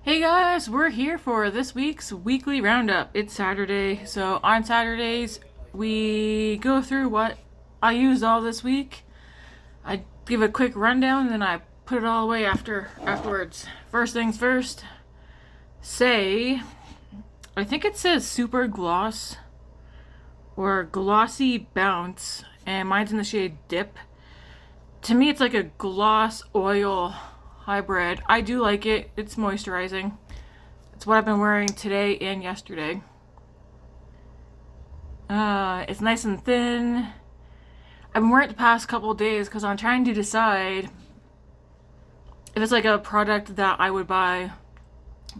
Hey guys, we're here for this week's weekly roundup. It's Saturday, so on Saturdays we go through what I used all this week. I give a quick rundown and then I put it all away afterwards. First things first, I think it says Super Gloss or Glossy Bounce, and mine's in the shade Dip. To me, it's like a gloss oil hybrid. I do like it. It's moisturizing. It's what I've been wearing today and yesterday. It's nice and thin. I've been wearing it the past couple of days because I'm trying to decide if it's like a product that I would buy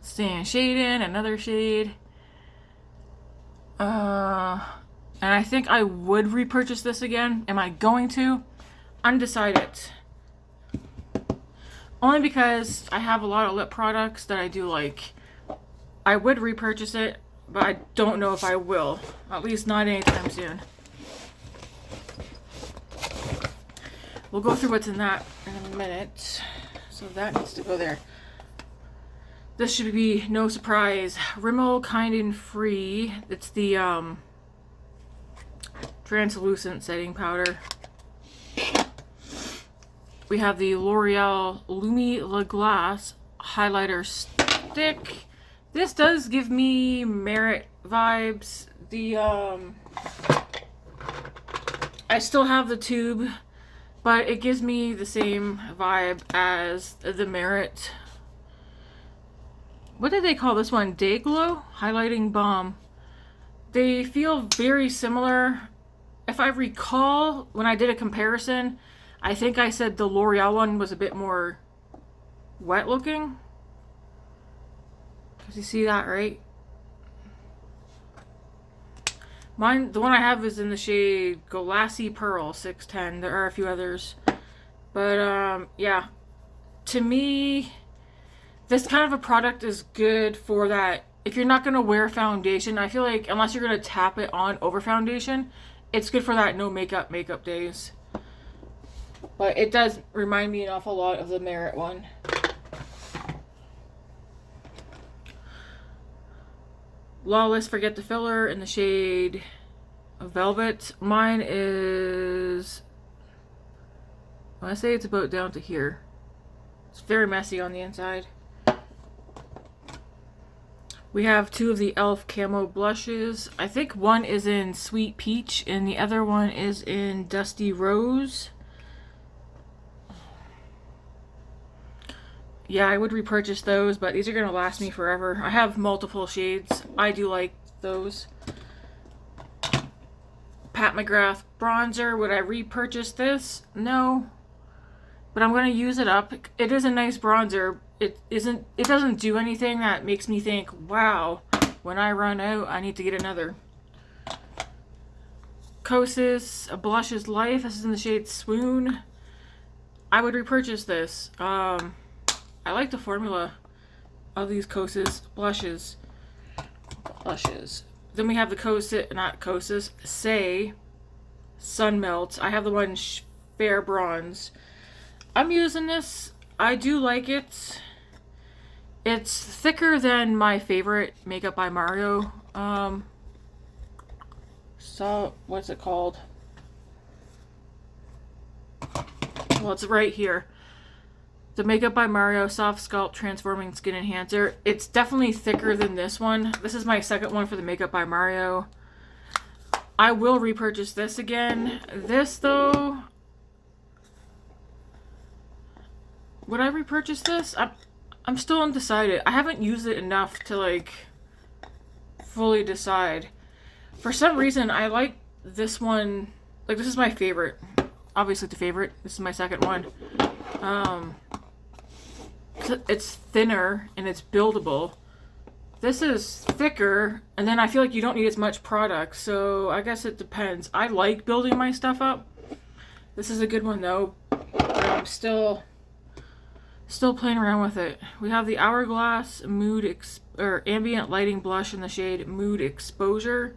same shade in, another shade. And I think I would repurchase this again. Am I going to? Undecided. Only because I have a lot of lip products that I do like. I would repurchase it, but I don't know if I will. At least not anytime soon. We'll go through what's in that in a minute. So that needs to go there. This should be no surprise. Rimmel Kind and Free. It's the translucent setting powder. We have the L'Oreal Lumi La Glace highlighter stick. This does give me Merit vibes. I still have the tube, but it gives me the same vibe as the Merit. What did they call this one? Day Glow Highlighting Balm. They feel very similar. If I recall, when I did a comparison, I think I said the L'Oreal one was a bit more wet looking. Cause you see that, right? Mine, the one I have is in the shade Glassy Pearl 610. There are a few others. But, yeah. To me, this kind of a product is good for that. If you're not going to wear foundation, I feel like, unless you're going to tap it on over foundation, it's good for that no makeup days. But it does remind me an awful lot of the Merit one. Lawless Forget the Filler in the shade Velvet. Mine is, I want to say it's about down to here. It's very messy on the inside. We have two of the e.l.f. Camo blushes. I think one is in Sweet Peach and the other one is in Dusty Rose. Yeah, I would repurchase those, but these are going to last me forever. I have multiple shades. I do like those. Pat McGrath bronzer. Would I repurchase this? No. But I'm going to use it up. It is a nice bronzer. It doesn't do anything that makes me think, wow, when I run out, I need to get another. Kosas Blushes Life. This is in the shade Swoon. I would repurchase this. I like the formula of these Kosas blushes. Then we have the Say Sun Melt. I have the one Fair Bronze. I'm using this. I do like it. It's thicker than my favorite Makeup by Mario. So what's it called? Well, it's right here. The Makeup by Mario Soft Sculpt Transforming Skin Enhancer. It's definitely thicker than this one. This is my second one for the Makeup by Mario. I will repurchase this again. This, though... Would I repurchase this? I'm still undecided. I haven't used it enough to, like, fully decide. For some reason, I like this one. Like, this is my favorite. Obviously the favorite. This is my second one. It's thinner and it's buildable. This is thicker, and then I feel like you don't need as much product, so I guess it depends. I like building my stuff up. This is a good one though, but I'm still playing around with it. We have the Hourglass Ambient Lighting Blush in the shade Mood Exposure.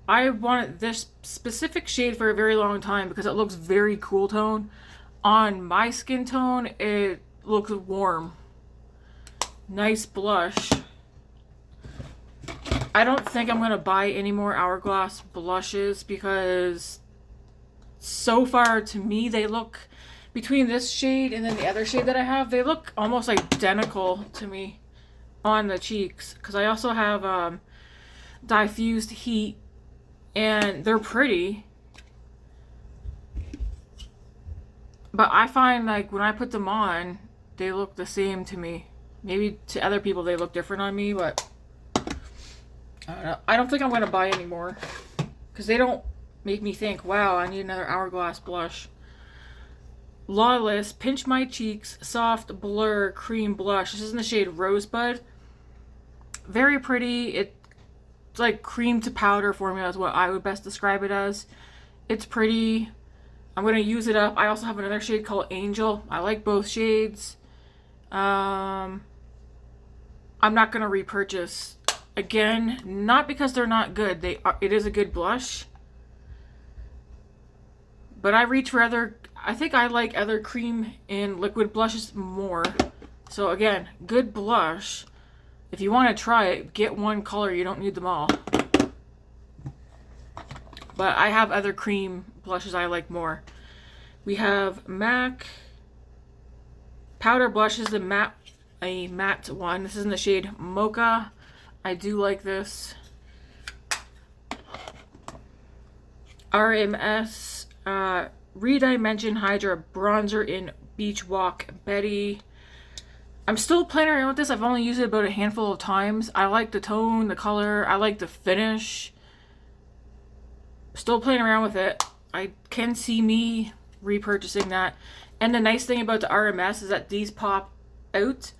I wanted this specific shade for a very long time because it looks very cool tone. On my skin tone, it looks warm. Nice blush. I don't think I'm going to buy any more Hourglass blushes because so far to me they look, between this shade and then the other shade that I have, they look almost identical to me on the cheeks. Because I also have diffused heat and they're pretty. But I find like when I put them on, they look the same to me. Maybe to other people they look different on me, but I don't know. I don't think I'm going to buy any more because they don't make me think, wow, I need another Hourglass blush. Lawless Pinch My Cheeks Soft Blur Cream Blush. This is in the shade Rosebud. Very pretty. It's like cream to powder formula is what I would best describe it as. It's pretty. I'm going to use it up. I also have another shade called Angel. I like both shades. I'm not going to repurchase. Again, not because they're not good. It is a good blush. But I reach for other, I think I like other cream and liquid blushes more. So again, good blush. If you want to try it, get one color. You don't need them all. But I have other cream blushes I like more. We have MAC powder blushes, a matte one. This is in the shade Mocha. I do like this. RMS Redimension Hydra Bronzer in Beach Walk Betty. I'm still playing around with this. I've only used it about a handful of times. I like the tone, the color. I like the finish. Still playing around with it. I can see me repurchasing that. And the nice thing about the RMS is that these pop out.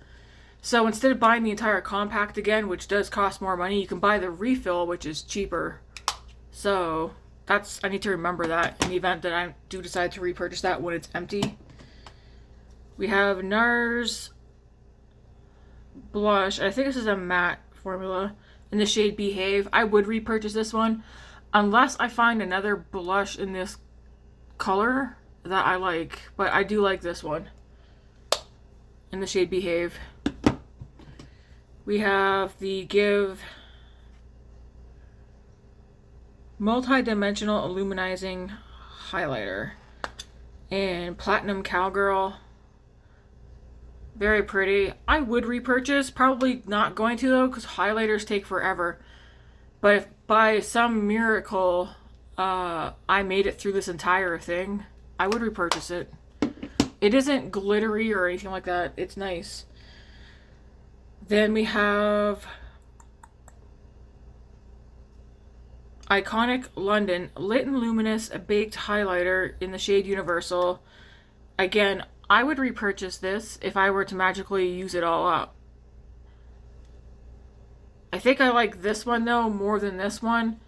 So instead of buying the entire compact again, which does cost more money, you can buy the refill, which is cheaper. So I need to remember that in the event that I do decide to repurchase that when it's empty. We have NARS blush. I think this is a matte formula in the shade Behave. I would repurchase this one unless I find another blush in this color that I like. But I do like this one in the shade Behave. We have the Give Multi-Dimensional Illuminizing Highlighter and Platinum Cowgirl. Very pretty. I would repurchase. Probably not going to though, because highlighters take forever. But if by some miracle I made it through this entire thing, I would repurchase it. It isn't glittery or anything like that. It's nice. Then we have Iconic London Lit and Luminous Baked Highlighter in the shade Universal. Again, I would repurchase this if I were to magically use it all up. I think I like this one though more than this one,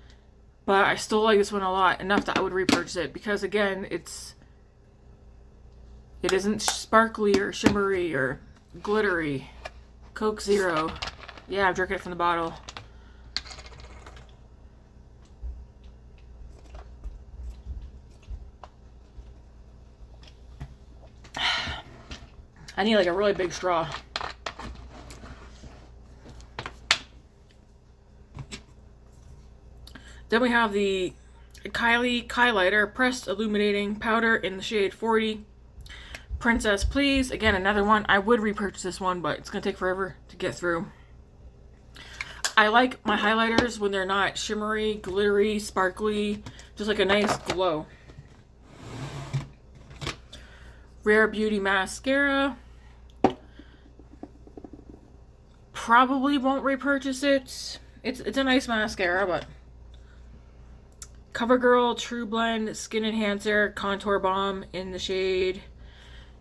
but I still like this one a lot, enough that I would repurchase it because again, it isn't sparkly or shimmery or glittery. Coke Zero. Yeah, I'm drinking it from the bottle. I need like a really big straw. Then we have the Kylie Kylighter Pressed Illuminating Powder in the shade 40. Princess Please. Again, another one. I would repurchase this one, but it's going to take forever to get through. I like my highlighters when they're not shimmery, glittery, sparkly. Just like a nice glow. Rare Beauty Mascara. Probably won't repurchase it. It's a nice mascara, but CoverGirl True Blend Skin Enhancer Contour Balm in the shade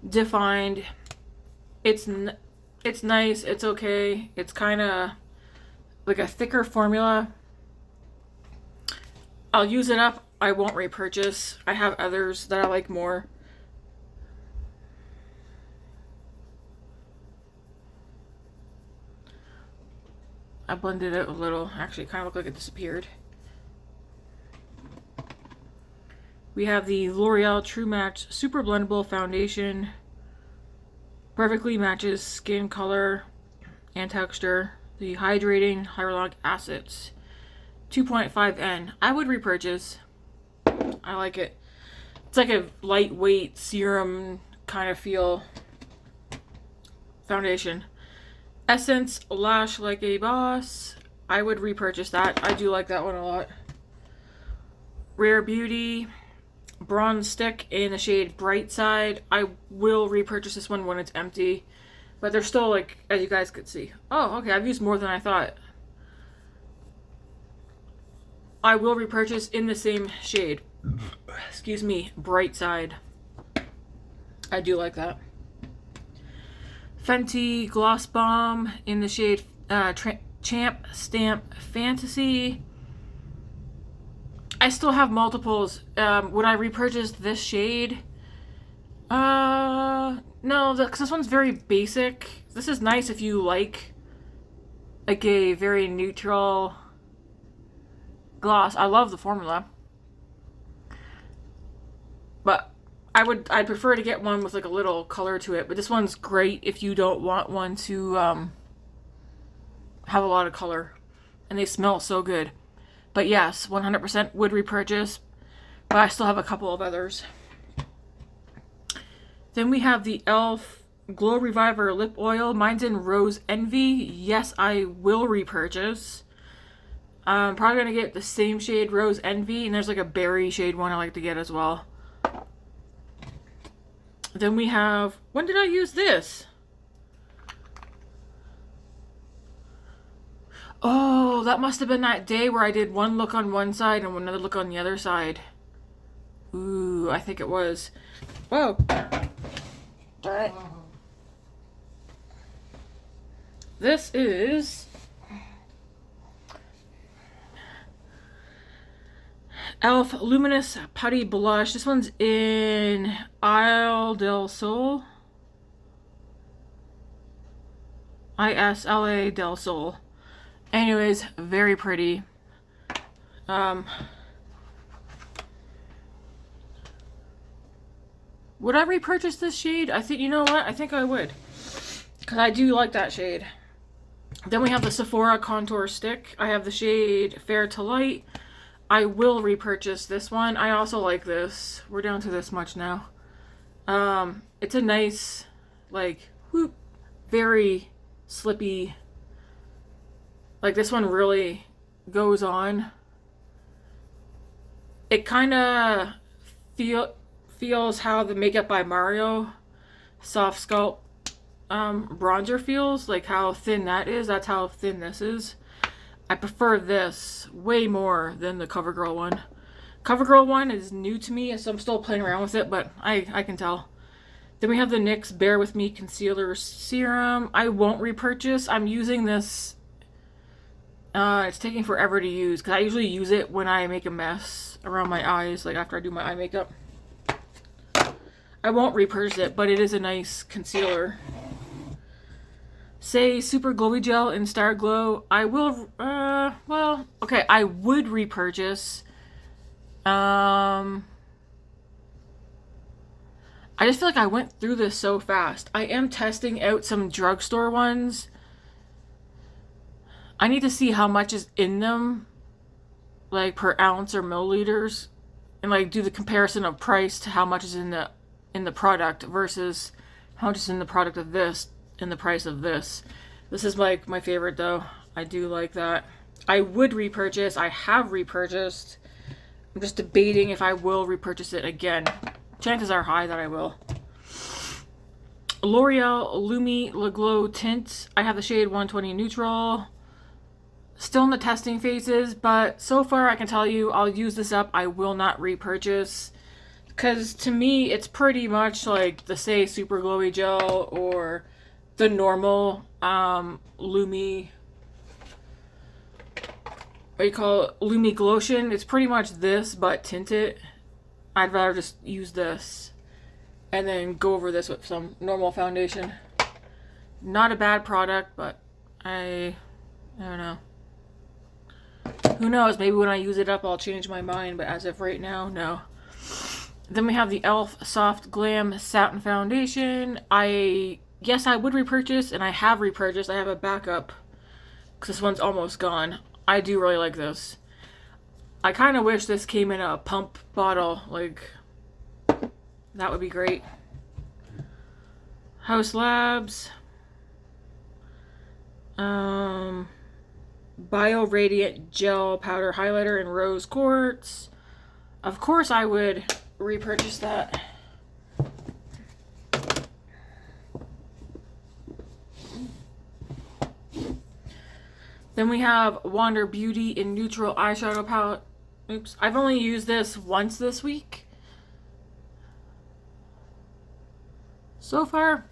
Defined. It's nice. It's okay. It's kind of like a thicker formula. I'll use it up. I won't repurchase. I have others that I like more. I blended it a little. Actually, it kind of looked like it disappeared. We have the L'Oreal True Match Super Blendable Foundation. Perfectly matches skin color. and texture. The hydrating hyaluronic acids, 2.5N. I would repurchase. I like it. It's like a lightweight serum kind of feel foundation. Essence Lash Like a Boss. I would repurchase that. I do like that one a lot. Rare Beauty Bronze Stick in the shade Bright Side. I will repurchase this one when it's empty. But they're still, like, as you guys could see. Oh, okay, I've used more than I thought. I will repurchase in the same shade. Excuse me, Bright Side. I do like that. Fenty Gloss Bomb in the shade Champ Stamp Fantasy. I still have multiples. Would I repurchase this shade? No, because this one's very basic. This is nice if you like a very neutral gloss. I love the formula. But I'd prefer to get one with like a little color to it. But this one's great if you don't want one to have a lot of color. And they smell so good. But yes, 100% would repurchase. But I still have a couple of others. Then we have the e.l.f. Glow Reviver Lip Oil. Mine's in Rose Envy. Yes, I will repurchase. I'm probably going to get the same shade, Rose Envy. And there's like a berry shade one I like to get as well. Then we have... When did I use this? Oh, that must have been that day where I did one look on one side and another look on the other side. Ooh, I think it was. Whoa. Alright. This is e.l.f. Luminous Putty Blush. This one's in Isle del Sol. Isla del Sol. Anyways, very pretty. Would I repurchase this shade? I think, you know what? I think I would. Because I do like that shade. Then we have the Sephora Contour Stick. I have the shade Fair to Light. I will repurchase this one. I also like this. We're down to this much now. It's a nice, like, whoop, very slippy. Like, this one really goes on. It kind of feels how the Makeup by Mario Soft Sculpt bronzer feels. Like how thin that is. That's how thin this is. I prefer this way more than the CoverGirl one. CoverGirl one is new to me, so I'm still playing around with it, but I can tell. Then we have the NYX Bare With Me Concealer Serum. I won't repurchase. I'm using this. It's taking forever to use because I usually use it when I make a mess around my eyes, like after I do my eye makeup. I won't repurchase it, but it is a nice concealer. Say Super Glowy Gel in Star Glow. I will, well, okay, I would repurchase. I just feel like I went through this so fast. I am testing out some drugstore ones. I need to see how much is in them, like per ounce or milliliters, and like do the comparison of price to how much is in the product versus how much is in the product of this and the price of this. This is like my favorite though. I do like that. I would repurchase. I have repurchased. I'm just debating if I will repurchase it again. Chances are high that I will. L'Oreal Lumi Le Glow Tint. I have the shade 120 Neutral. Still in the testing phases, but so far I can tell you I'll use this up. I will not repurchase. Because to me, it's pretty much like the Say Super Glowy Gel or the normal Lumi, what do you call it? Lumi Glotion. It's pretty much this, but tinted. I'd rather just use this and then go over this with some normal foundation. Not a bad product, but I don't know. Who knows? Maybe when I use it up, I'll change my mind, but as of right now, no. Then we have the e.l.f. Soft Glam Satin Foundation. I yes, I would repurchase, and I have repurchased. I have a backup because this one's almost gone. I do really like this. I kind of wish this came in a pump bottle. Like, that would be great. House Labs. Bio Radiant Gel Powder Highlighter in Rose Quartz. Of course I would repurchase that. Then we have Wander Beauty in Neutral Eyeshadow Palette. Oops. I've only used this once this week. So far,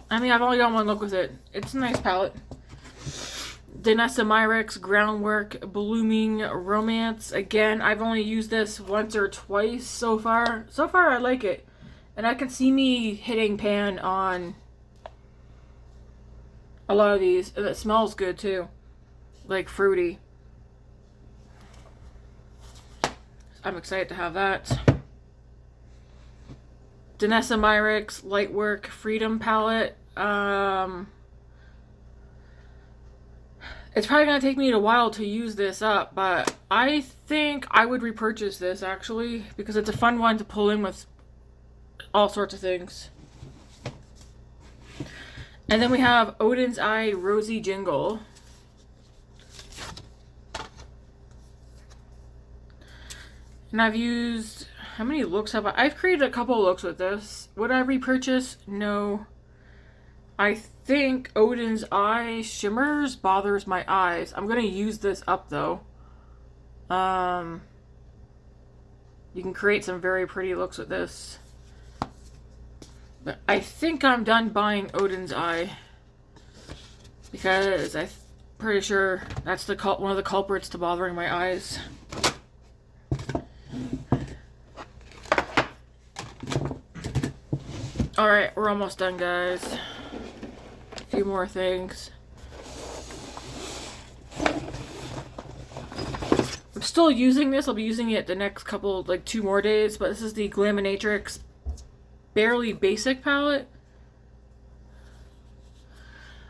I mean, I've only done one look with it. It's a nice palette. Danessa Myricks Groundwork Blooming Romance. Again, I've only used this once or twice so far. So far, I like it. And I can see me hitting pan on a lot of these. And it smells good, too. Like fruity. I'm excited to have that. Danessa Myricks Lightwork Freedom Palette. It's probably going to take me a while to use this up, but I think I would repurchase this, actually, because it's a fun one to pull in with all sorts of things. And then we have Odin's Eye Rosy Jingle. And I've used... How many looks have I... I've created a couple looks with this. Would I repurchase? No. I think Odin's Eye Shimmers bothers my eyes. I'm going to use this up, though. You can create some very pretty looks with this. But I think I'm done buying Odin's Eye. Because I'm pretty sure that's one of the culprits to bothering my eyes. Alright, we're almost done, guys. A few more things. I'm still using this. I'll be using it the next couple, like 2 more days. But this is the Glaminatrix Barely Basic palette.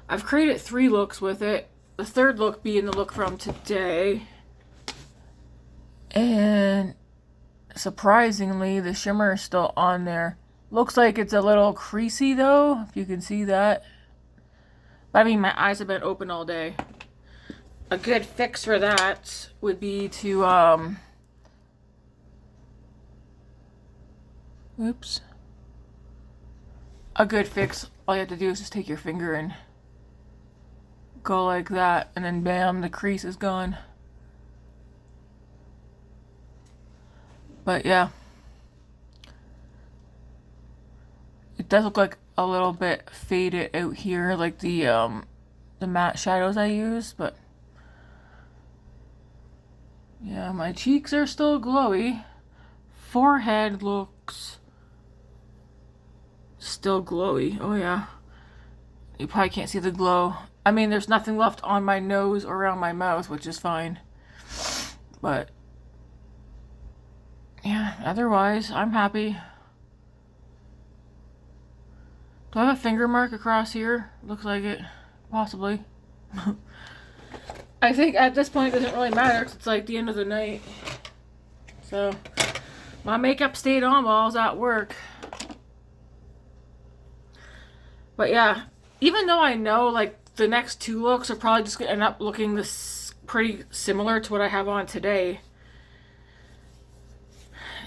I've created 3 looks with it. The third look being the look from today. And surprisingly, the shimmer is still on there. Looks like it's a little creasy though, if you can see that. But I mean, my eyes have been open all day. A good fix for that would be to, oops. A good fix, all you have to do is just take your finger and go like that, and then bam, the crease is gone. But yeah. It does look like a little bit faded out here, like the matte shadows I use, but yeah, my cheeks are still glowy. Forehead looks still glowy. Oh yeah. You probably can't see the glow. I mean, there's nothing left on my nose or around my mouth, which is fine. But yeah, otherwise, I'm happy. Do I have a finger mark across here? Looks like it. Possibly. I think at this point it doesn't really matter because it's like the end of the night. So, my makeup stayed on while I was at work. But yeah, even though I know like the next 2 looks are probably just going to end up looking pretty similar to what I have on today.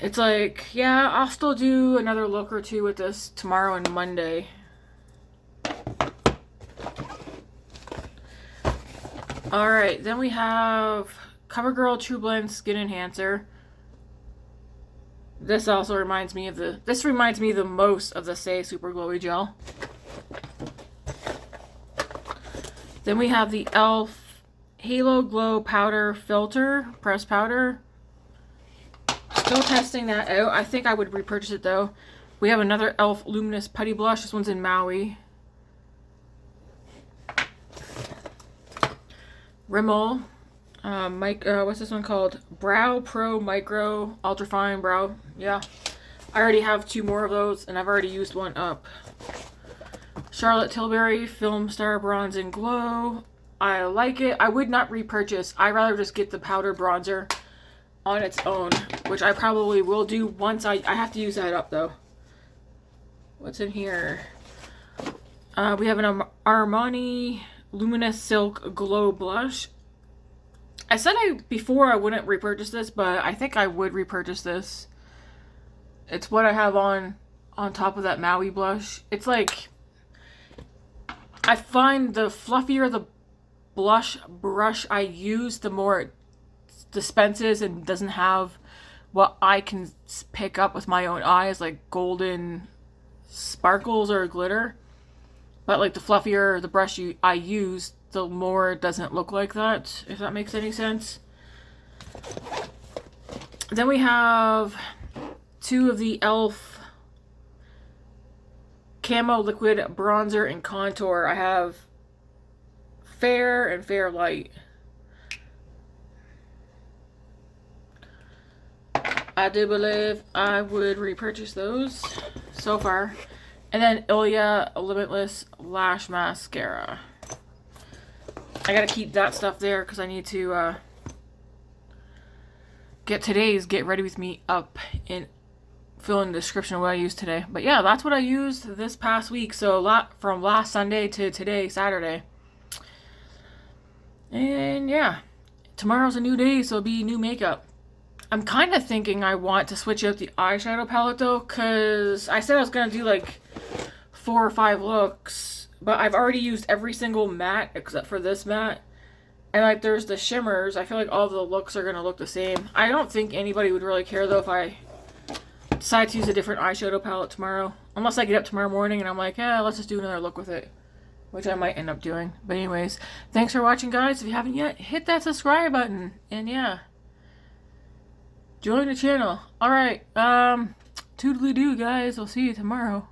It's like, yeah, I'll still do another look or 2 with this tomorrow and Monday. Alright, then we have CoverGirl True Blend Skin Enhancer. This also reminds me of the most of the Say Super Glowy Gel. Then we have the e.l.f. Halo Glow Powder Filter, Press Powder. Still testing that out. I think I would repurchase it though. We have another e.l.f. Luminous Putty Blush. This one's in Maui. Rimmel. What's this one called? Brow Pro Micro Ultrafine Brow. Yeah. I already have 2 more of those and I've already used one up. Charlotte Tilbury Film Star Bronze and Glow. I like it. I would not repurchase. I'd rather just get the powder bronzer on its own, which I probably will do once I have to use that up though. What's in here? We have an Armani Luminous Silk Glow Blush. I said before I wouldn't repurchase this, but I think I would repurchase this. It's what I have on top of that Maui blush. It's like, I find the fluffier the blush brush I use, the more it dispenses and doesn't have what I can pick up with my own eyes, like golden sparkles or glitter. But like the fluffier the brush I use, the more it doesn't look like that, if that makes any sense. Then we have 2 of the e.l.f. Camo Liquid Bronzer and Contour. I have Fair and Fair Light. I do believe I would repurchase those so far. And then Ilia Limitless Lash Mascara. I gotta keep that stuff there because I need to get today's Get Ready With Me up and fill in the description of what I used today. But yeah, that's what I used this past week. So from last Sunday to today, Saturday. And yeah, tomorrow's a new day, so it'll be new makeup. I'm kind of thinking I want to switch out the eyeshadow palette though, because I said I was going to do like 4 or 5 looks, but I've already used every single matte except for this matte. And like there's the shimmers. I feel like all the looks are going to look the same. I don't think anybody would really care though if I decide to use a different eyeshadow palette tomorrow. Unless I get up tomorrow morning and I'm like, yeah, let's just do another look with it. Which I might end up doing. But anyways, thanks for watching guys. If you haven't yet, hit that subscribe button. And yeah, join the channel. Alright, toodly-doo guys. I'll see you tomorrow.